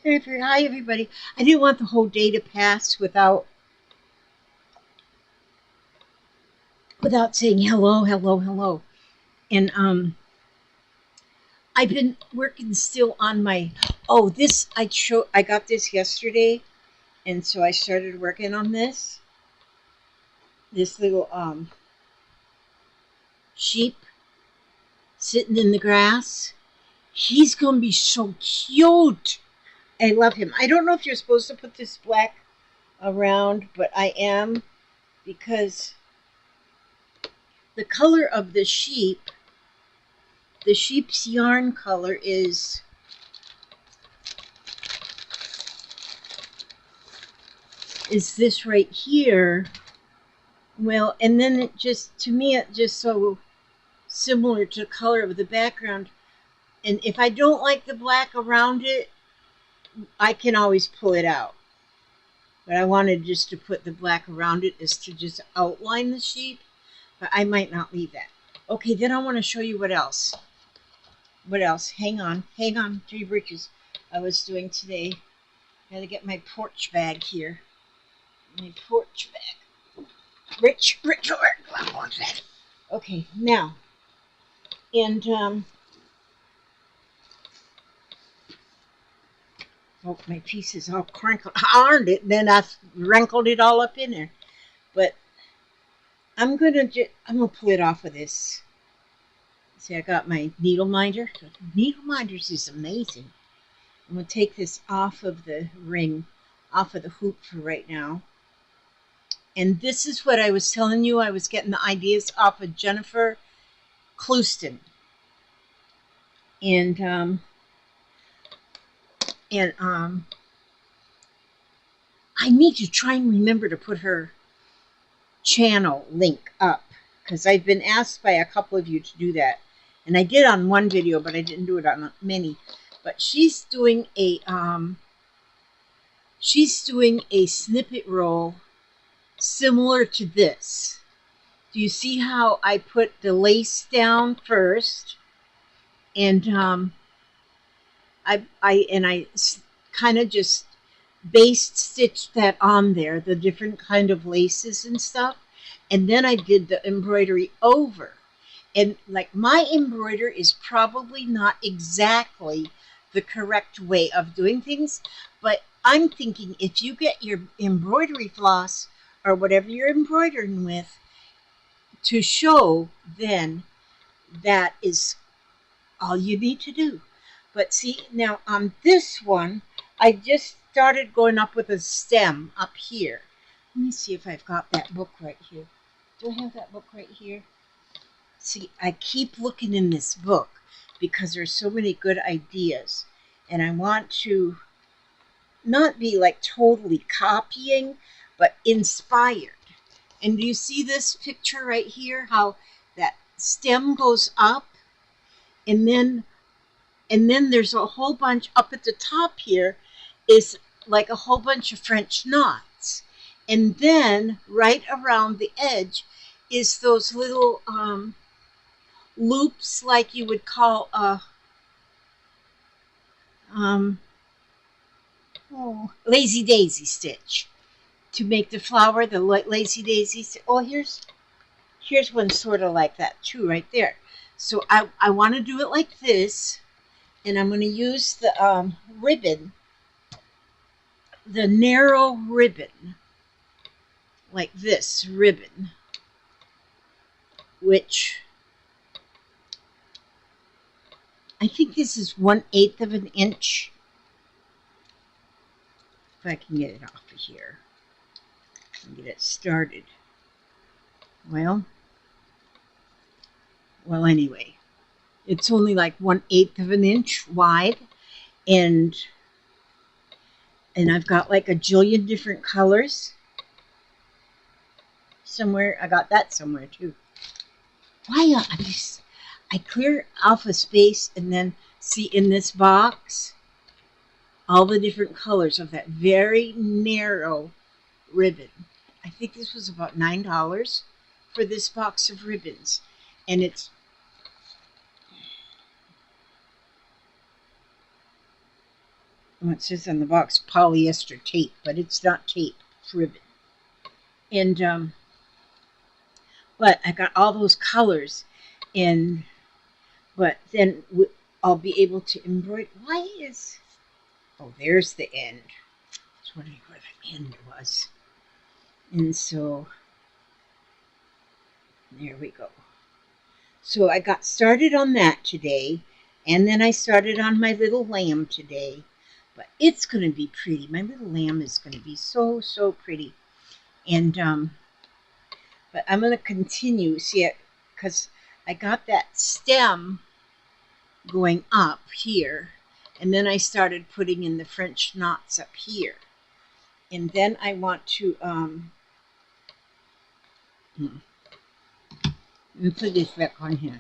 Hi, everybody. I didn't want the whole day to pass without saying hello, hello, hello. And I've been working still on my. Oh, this I got this yesterday, and so I started working on this little sheep sitting in the grass. He's gonna be so cute. I love him. I don't know if you're supposed to put this black around, but I am because the color of the sheep's yarn color is this right here. Well, and then it just, to me, it just so similar to the color of the background. And if I don't like the black around it, I can always pull it out. But I wanted just to put the black around it is to just outline the sheep, but I might not leave that. Okay, then I want to show you what else. What else? Hang on to your britches. I was doing today. Gotta get my porch bag here. My porch bag. Rich work. Okay, now, and oh, my piece is all crinkled. I ironed it, and then I wrinkled it all up in there. But I'm gonna pull it off with this. See, I got my needle minder. Needle minders is amazing. I'm gonna take this off of the ring, off of the hoop for right now. And this is what I was telling you. I was getting the ideas off of Jennifer Clouston. And I need to try and remember to put her channel link up because I've been asked by a couple of you to do that. And I did on one video, but I didn't do it on many. But she's doing a snippet roll similar to this. Do you see how I put the lace down first, and I kind of just baste stitched that on there, the different kind of laces and stuff, and then I did the embroidery over. And like my embroider is probably not exactly the correct way of doing things, but I'm thinking if you get your embroidery floss or whatever you're embroidering with to show, then that is all you need to do. But see, now on this one, I just started going up with a stem up here. Let me see if I've got that book right here. Do I have that book right here? See, I keep looking in this book because there's so many good ideas. And I want to not be like totally copying, but inspired. And do you see this picture right here? How that stem goes up, and then there's a whole bunch up at the top here is like a whole bunch of French knots. And then right around the edge is those little loops like you would call a lazy daisy stitch to make the flower, the lazy daisy. Oh, here's one sort of like that too, right there. So I want to do it like this, and I'm going to use the ribbon, the narrow ribbon, like this ribbon, which I think this is 1/8 of an inch. If I can get it off of here and get it started. Well, anyway, it's only like 1/8 of an inch wide, and I've got like a jillion different colors. Somewhere I got that somewhere too. Why I clear off a space and then see in this box all the different colors of that very narrow ribbon. I think this was about $9 for this box of ribbons, and it's It says on the box polyester tape, but it's not tape, it's ribbon. And but I got all those colors, and but then I'll be able to embroider. Why is, oh, there's the end. I was wondering where the end was. And so there we go. So I got started on that today, and then I started on my little lamb today. But it's going to be pretty. My little lamb is going to be so, so pretty. And but I'm going to continue, see it, because I got that stem going up here, and then I started putting in the French knots up here. And then I want to let me put this back on here.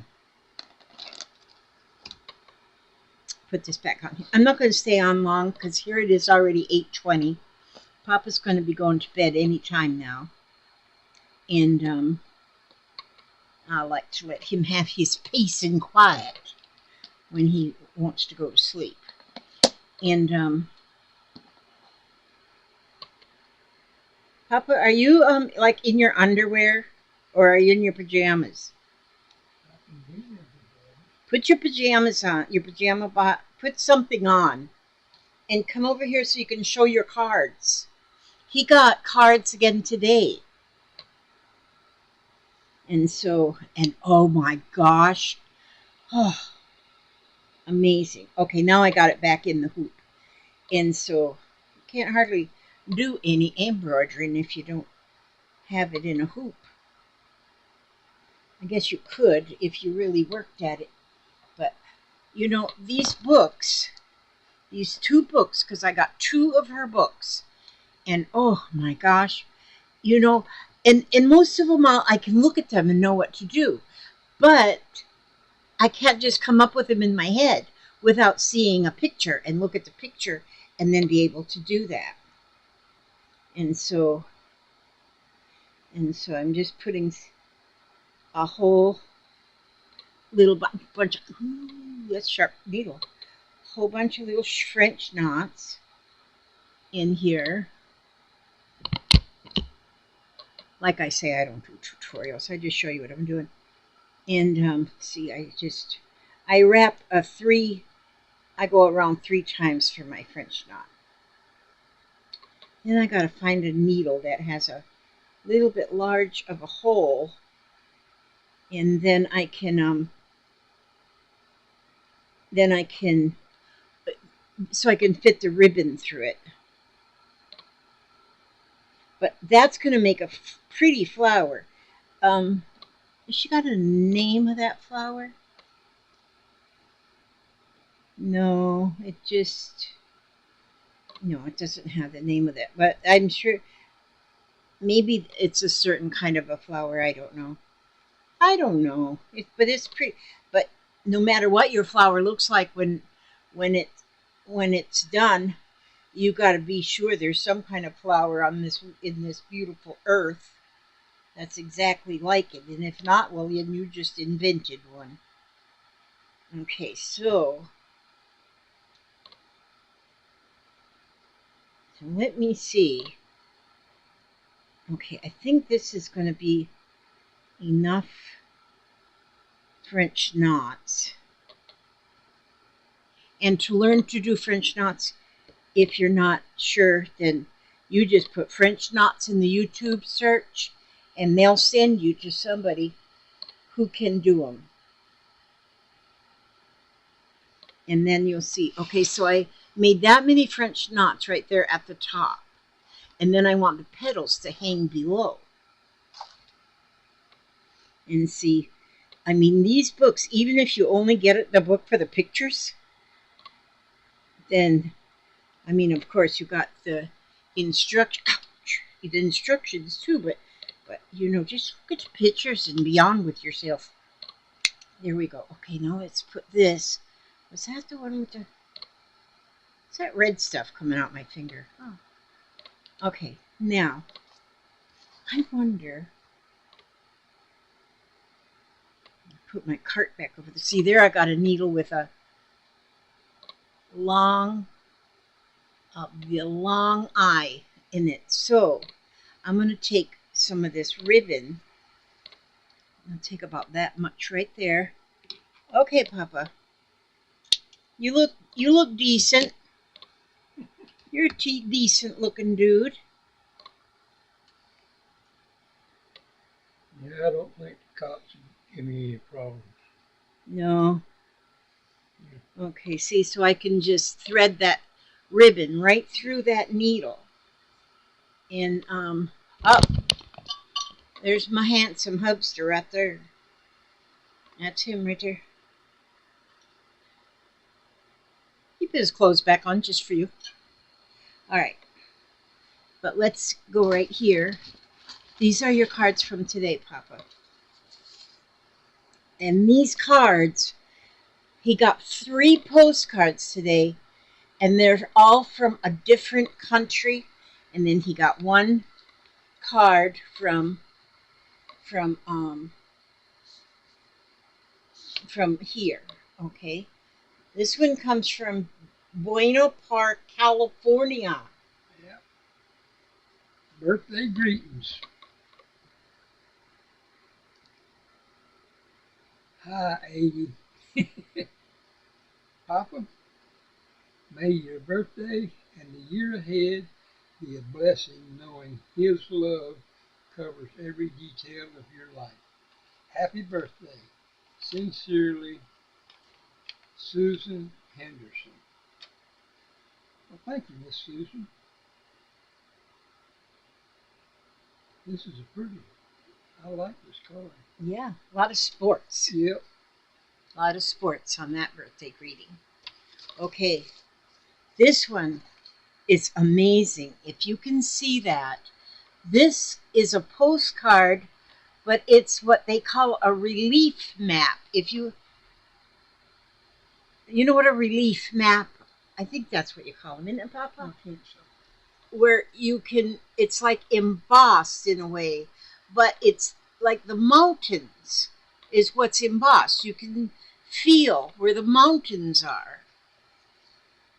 Put this back on here. I'm not going to stay on long because here it is already 8:20. Papa's going to be going to bed any time now. And I like to let him have his peace and quiet when he wants to go to sleep. And Papa, are you like in your underwear, or are you in your pajamas? Put your pajamas on, put something on, and come over here so you can show your cards. He got cards again today. And so, and oh my gosh, oh, amazing. Okay, now I got it back in the hoop. And so, you can't hardly do any embroidering if you don't have it in a hoop. I guess you could if you really worked at it. But, you know, these books, these two books, because I got two of her books, and oh my gosh, you know, and most of them I can look at them and know what to do. But I can't just come up with them in my head without seeing a picture and look at the picture and then be able to do that. And so I'm just putting a whole little bunch of, ooh, that's sharp needle, a whole bunch of little French knots in here. Like I say, I don't do tutorials. I just show you what I'm doing. And see, I wrap I go around 3 times for my French knot. Then I got to find a needle that has a little bit large of a hole, and then I can so I can fit the ribbon through it. But that's going to make a pretty flower. Has she got a name of that flower? No, it doesn't have the name of that. But I'm sure maybe it's a certain kind of a flower. I don't know. But it's pretty. But no matter what your flower looks like when it's done, you got to be sure there's some kind of flower in this beautiful earth that's exactly like it. And if not, well, then you just invented one. Okay, so let me see. Okay, I think this is going to be enough French knots. And to learn to do French knots, if you're not sure, then you just put French knots in the YouTube search, and they'll send you to somebody who can do them. And then you'll see, okay, so I made that many French knots right there at the top. And then I want the petals to hang below. And see, I mean, these books, even if you only get the book for the pictures, then, I mean, of course, you got the instructions too, but you know, just look at the pictures and be on with yourself. There we go. Okay, now let's put this. Was that the one with the... What's that red stuff coming out my finger? Oh. Okay, now, I wonder... Put my cart back over there. See, there I got a needle with a long the long I in it. So I'm going to take some of this ribbon. I'll take about that much right there. Okay, Papa. You look decent. You're a decent looking dude. Yeah, I don't think the cops would give me any problems. No. Okay, see, so I can just thread that ribbon right through that needle. And oh, there's my handsome hubster right there. That's him right there. He put his clothes back on just for you. All right, but let's go right here. These are your cards from today, Papa. And these cards, he got 3 postcards today, and they're all from a different country. And then he got 1 card from from here. Okay, this one comes from Buena Park, California. Yeah. Birthday greetings. Hi, 80. Papa, may your birthday and the year ahead be a blessing, knowing His love covers every detail of your life. Happy birthday. Sincerely, Susan Henderson. Well, thank you, Miss Susan. This is a pretty. I like this card. Yeah, a lot of sports. Yep. A lot of sports on that birthday greeting. Okay, this one is amazing. If you can see that, this is a postcard, but it's what they call a relief map. If you know what a relief map, I think that's what you call them, isn't it, Papa? I think so. Where you can, it's like embossed in a way, but it's like the mountains is what's embossed. You can feel where the mountains are.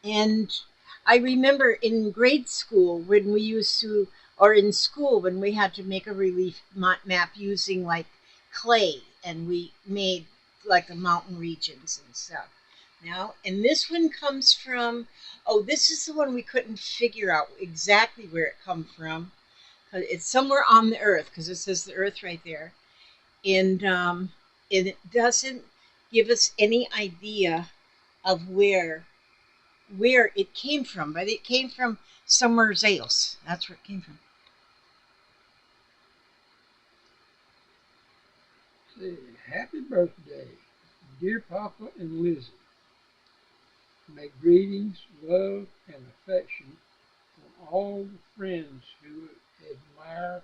And I remember in grade school when we used to, or in school when we had to make a relief map using like clay, and we made like the mountain regions and stuff. Now, and this one comes from, oh, this is the one we couldn't figure out exactly where it come from. It's somewhere on the earth because it says the earth right there. And it doesn't give us any idea of where it came from, but it came from somewhere else. That's where it came from. Say, happy birthday, dear Papa and Lizzie. May greetings, love, and affection from all the friends who admire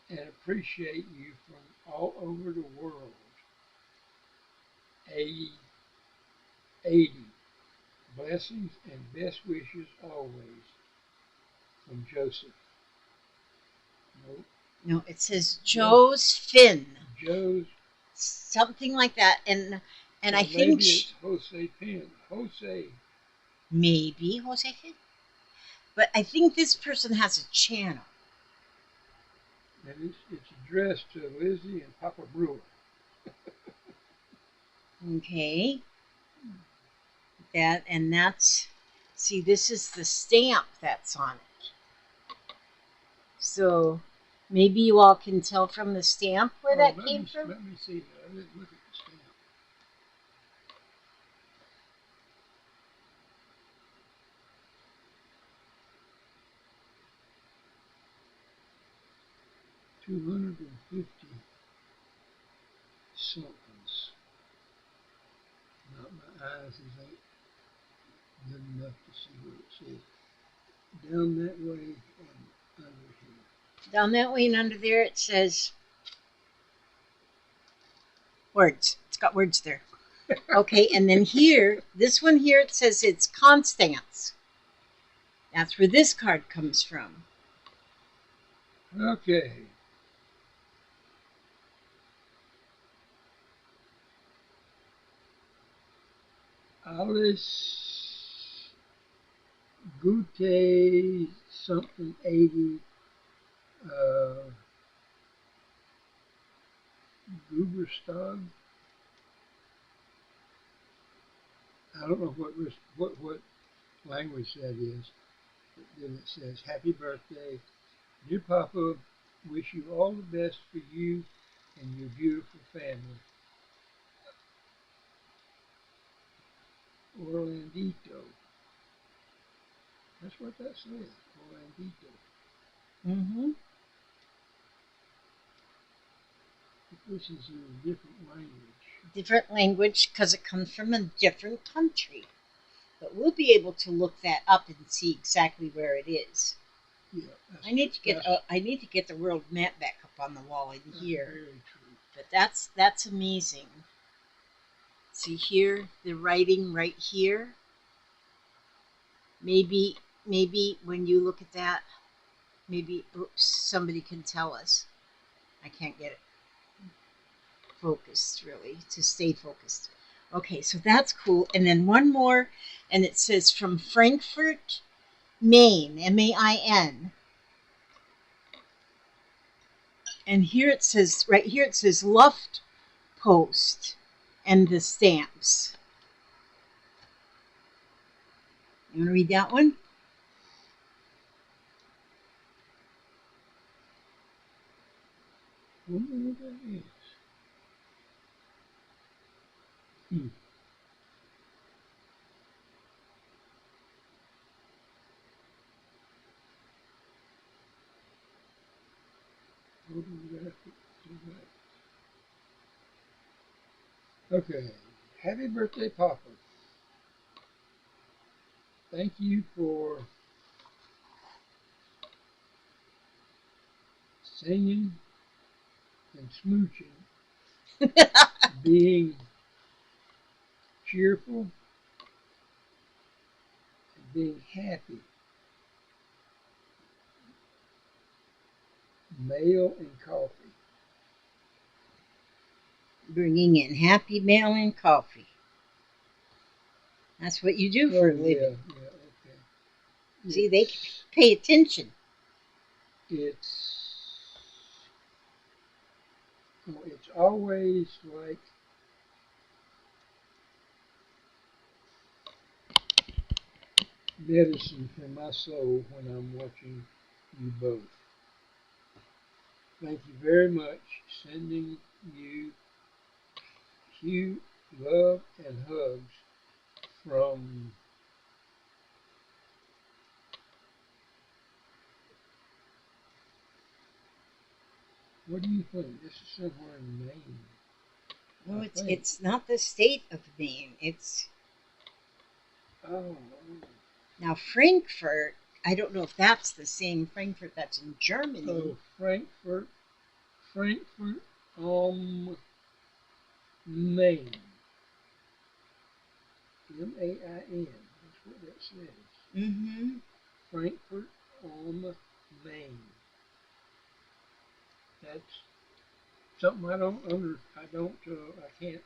and appreciate you from all over the world. 80, 80. Blessings and best wishes always. From Joseph. Nope. No, it says Joe's Finn. Joe's. Something like that. And So I think maybe it's Jose Penn. Jose. maybe Jose Finn. But I think this person has a channel. And it's addressed to Lizzi and Papa Brewer. Okay. That's, see, this is the stamp that's on it. So maybe you all can tell from the stamp where that came from. Let me see that. I didn't look at the stamp. $250 somethings. Not my eyes ain't good enough to see what it says. Down that way and under here. Down that way and under there it says words. It's got words there. Okay, and then here, this one here, it says it's Constance. That's where this card comes from. Okay. Alice Gute something 80. Guberstag. I don't know what language that is. But then it says, "Happy birthday, dear Papa. Wish you all the best for you and your beautiful family. Orlandito." That's what that says. Orlandito. Mm-hmm. But this is in a different language. Different language because it comes from a different country. But we'll be able to look that up and see exactly where it is. Yeah, I need to get the world map back up on the wall in here. Very true. But that's amazing. See here, the writing right here. Maybe when you look at that, maybe oops, somebody can tell us. I can't get it focused really to stay focused. Okay, so that's cool. And then one more, and it says from Frankfurt, Maine, Main. And here it says, right here it says Luft Post and the stamps. You want to read that one? I wonder what that is. Photographic device. Okay. Happy birthday, Papa. Thank you for singing and smooching, being cheerful, and being happy. Mail and coffee. Bringing in happy mail and coffee. That's what you do for a living. Yeah, okay. See, they pay attention. It's always like medicine for my soul when I'm watching you both. Thank you very much. Sending you cute love and hugs from what do you think? This is somewhere in Maine. No, it's not the state of Maine. It's Oh. now Frankfurt. I don't know if that's the same Frankfurt that's in Germany. Oh, Frankfurt, Maine. Main. That's what that says. Mm-hmm. Frankfurt on Maine. That's something I can't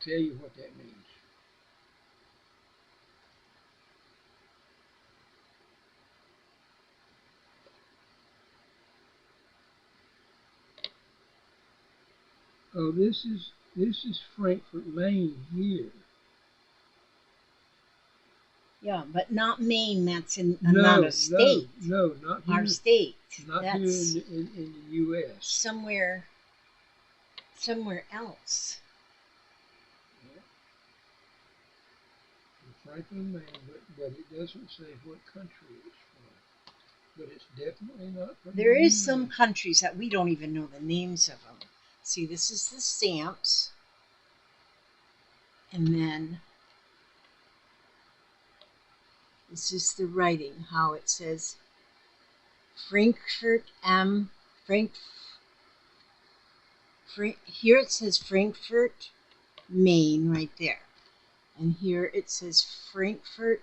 tell you what that means. Oh, this is Frankfurt, Maine here. Yeah, but not Maine. That's No, not a state. No, not here. Our state. Not that's here in the U.S. Somewhere else. Yeah. Franklin, Maine, but it doesn't say what country it's from. But it's definitely not from There the is US. some countries that we don't even know the names of them. See, this is the stamps. And then this is the writing, how it says Frankfurt am here it says Frankfurt, Maine right there. And here it says Frankfurt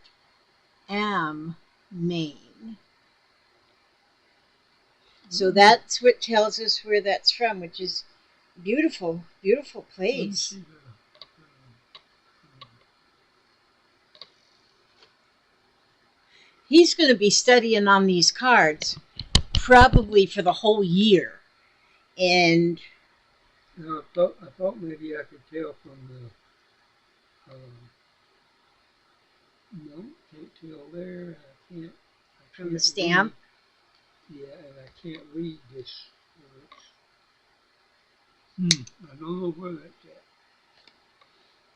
am Maine. So that's what tells us where that's from, which is beautiful, beautiful place. he's going to be studying on these cards probably for the whole year. And Now, I thought maybe I could tell from the, no, can't tell there. I from the can't stamp. read. Yeah, and I can't read this. I don't know where that's at.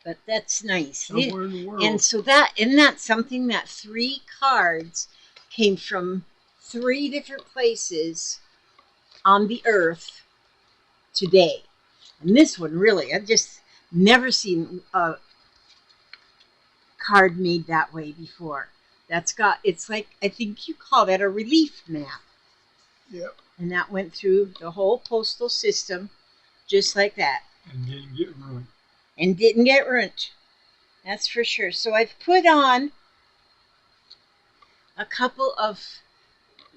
But that's nice. Somewhere in the world. And so that, isn't that something, that 3 cards came from 3 different places on the earth today. And this one, really, I've just never seen a card made that way before. That's got, it's like, I think you call that a relief map. Yep. And that went through the whole postal system just like that. And didn't get ruined. And didn't get ruined. That's for sure. So I've put on a couple of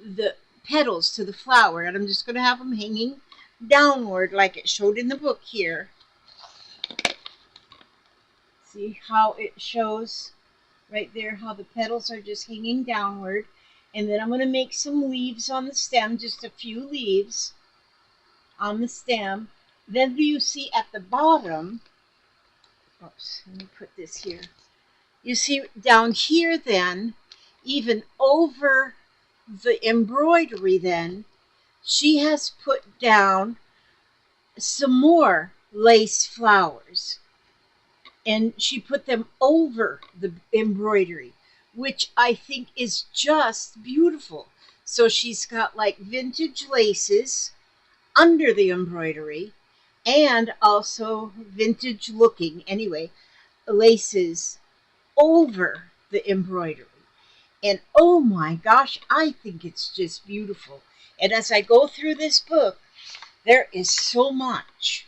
the petals to the flower, and I'm just going to have them hanging downward like it showed in the book here. See how it shows right there, how the petals are just hanging downward. And then I'm going to make some leaves on the stem, just a few leaves on the stem. Then do you see at the bottom, oops, let me put this here. You see down here then, even over the embroidery then, she has put down some more lace flowers. And she put them over the embroidery, which I think is just beautiful. So she's got like vintage laces under the embroidery and also vintage looking, anyway, laces over the embroidery. And oh my gosh, I think it's just beautiful. And as I go through this book, there is so much.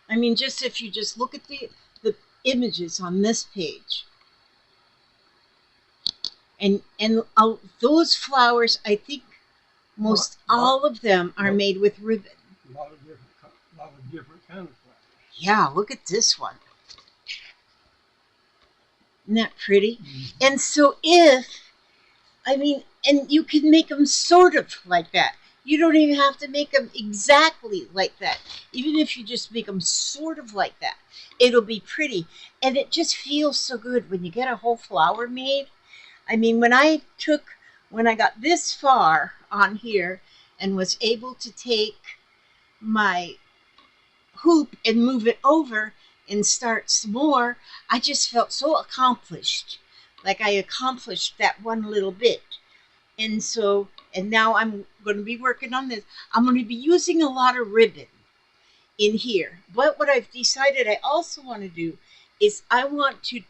I mean, just if you just look at the images on this page. And those flowers, I think most all of them are made with ribbon. A lot of different kind of flowers. Yeah, look at this one. Isn't that pretty? Mm-hmm. And so and you can make them sort of like that. You don't even have to make them exactly like that. Even if you just make them sort of like that, it'll be pretty. And it just feels so good when you get a whole flower made. I mean, when I got this far on here and was able to take my hoop and move it over and start some more, I just felt so accomplished. Like I accomplished that one little bit. And now I'm going to be working on this. I'm going to be using a lot of ribbon in here. But what I've decided I also want to do is I want to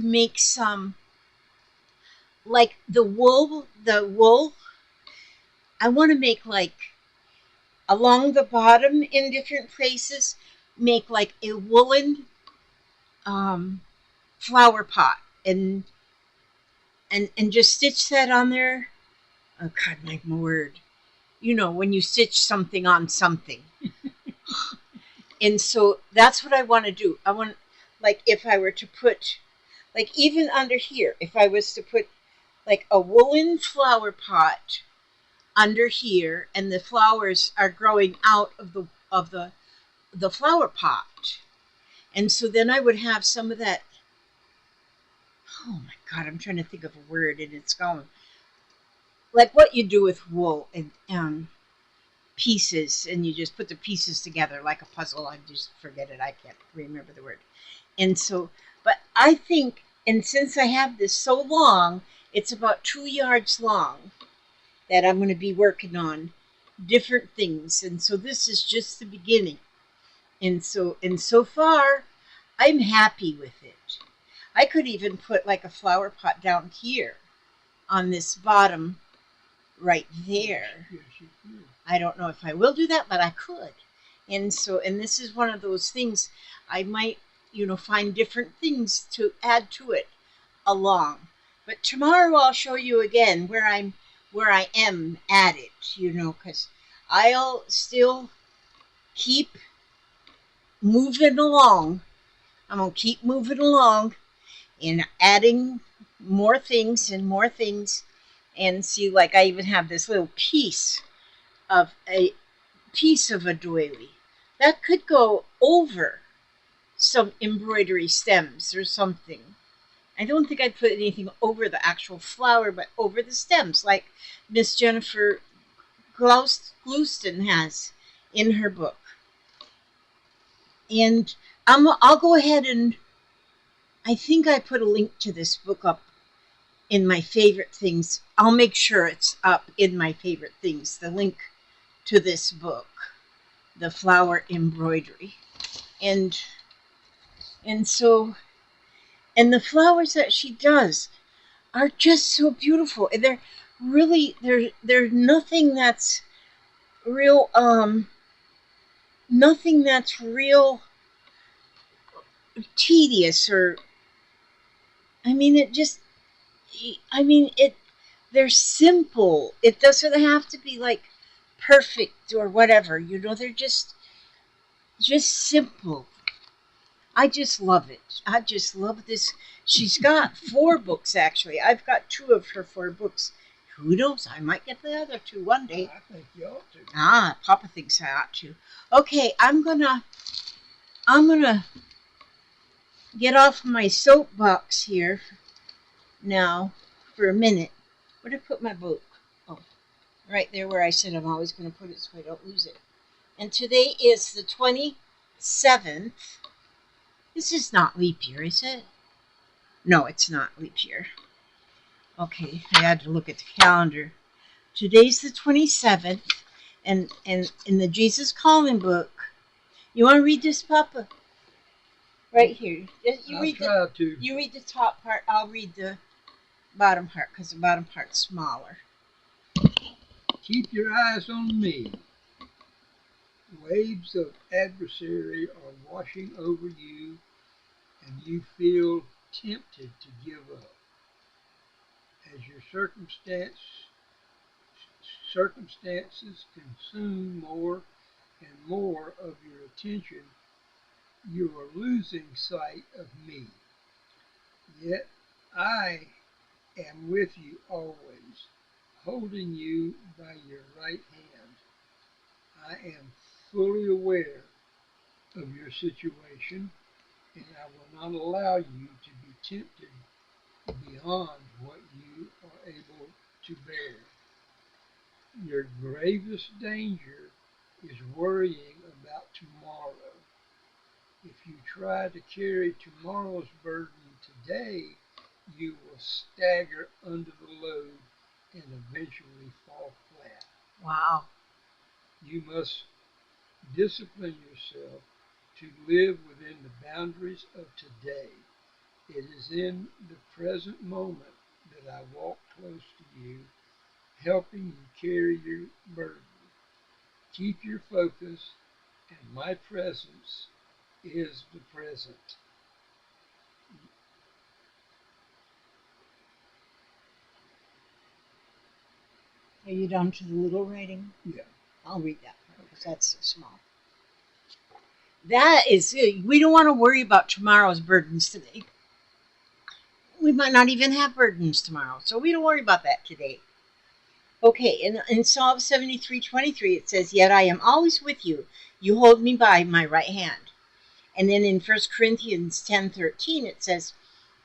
make some, like the wool, I want to make like along the bottom in different places, make like a woolen flower pot and just stitch that on there. Oh God, my word. You know, when you stitch something on something. And so that's what I want to do. I want, like, if I were to put, like, even under here, if I was to put like a woolen flower pot under here, and the flowers are growing out of the flower pot. And so then I would have some of that. Oh my God, I'm trying to think of a word and it's gone. Like what you do with wool and pieces, and you just put the pieces together like a puzzle. I just forget it. I can't remember the word. And so, but I think, and since I have this so long, it's about 2 yards long that I'm going to be working on different things. And so this is just the beginning. And so far, I'm happy with it. I could even put like a flower pot down here on this bottom right there. I don't know if I will do that, but I could. And this is one of those things I might, find different things to add to it along. But tomorrow I'll show you again where I am at it, because I'll still keep moving along. I'm going to keep moving along and adding more things and more things. And see, like I even have this little piece of a doily that could go over some embroidery stems or something. I don't think I'd put anything over the actual flower, but over the stems, like Miss Jennifer Gluston has in her book. And I'll go ahead and I think I put a link to this book up in my favorite things. I'll make sure it's up in my favorite things, the link to this book, The Flower Embroidery. And so and the flowers that she does are just so beautiful. And they're really they're nothing that's real nothing that's real tedious or I mean it just I mean it they're simple. It doesn't have to be like perfect or whatever. You know, they're just simple. I just love it. I just love this. She's got 4 books actually. I've got 2 of her 4 books. Who knows? I might get the other 2 one day. I think you ought to. Papa thinks I ought to. Okay, I'm gonna get off my soapbox here now for a minute. Where did I put my book? Oh, right there where I said I'm always going to put it so I don't lose it. And today is the 27th. This is not leap year, is it? No, it's not leap year. Okay, I had to look at the calendar. Today's the 27th, and in the Jesus Calling book, you want to read this, Papa? Right here. You read the top part. I'll read the bottom part because the bottom part's smaller. Keep your eyes on me. Waves of adversary are washing over you, and you feel tempted to give up. As your circumstances consume more and more of your attention, you are losing sight of me. Yet I am with you always, holding you by your right hand. I am fully aware of your situation, and I will not allow you to be tempted beyond what you are able to bear. Your gravest danger is worrying about tomorrow. If you try to carry tomorrow's burden today, you will stagger under the load and eventually fall flat. Wow. You must discipline yourself to live within the boundaries of today. It is in the present moment that I walk close to you, helping you carry your burden. Keep your focus, and my presence is the present. Are you down to the little writing? Yeah. I'll read that part because that's so small. That is, we don't want to worry about tomorrow's burdens today. We might not even have burdens tomorrow, so we don't worry about that today. Okay, in Psalm 73:23 it says, "Yet I am always with you. You hold me by my right hand." And then in 1 Corinthians 10:13 it says,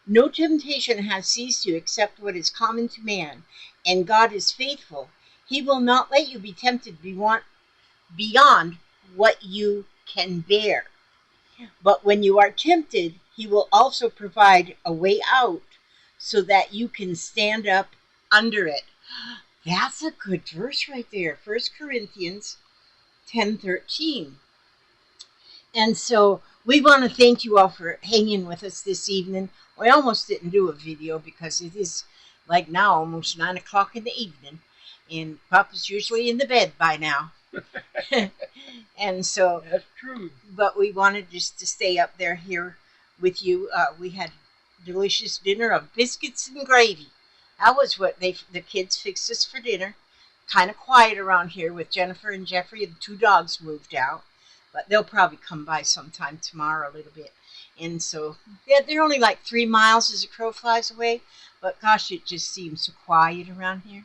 "No temptation has seized you except what is common to man, and God is faithful. He will not let you be tempted beyond what you can bear. But when you are tempted, he will also provide a way out so that you can stand up under it." That's a good verse right there. 1 Corinthians 10:13. And so we want to thank you all for hanging with us this evening. We almost didn't do a video because it is like now almost 9 o'clock in the evening. And Papa's usually in the bed by now. And so That's true. But we wanted just to stay up there here with you. We had delicious dinner of biscuits and gravy. That was what the kids fixed us for dinner. Kind of quiet around here with Jennifer and Jeffrey. The 2 dogs moved out, but they'll probably come by sometime tomorrow a little bit. And so they're only like 3 miles as a crow flies away, But gosh, it just seems so quiet around here.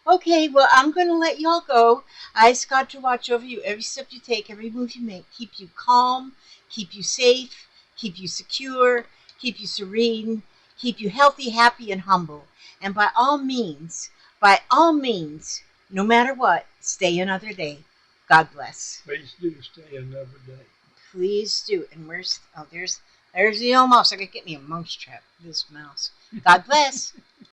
Okay, well, I'm going to let y'all go. I ask God to watch over you every step you take, every move you make, keep you calm, keep you safe, keep you secure, keep you serene, keep you healthy, happy, and humble. And by all means, no matter what, stay another day. God bless. Please do stay another day. Please do. And there's the old mouse. I gotta get me a mouse trap. This mouse. God bless.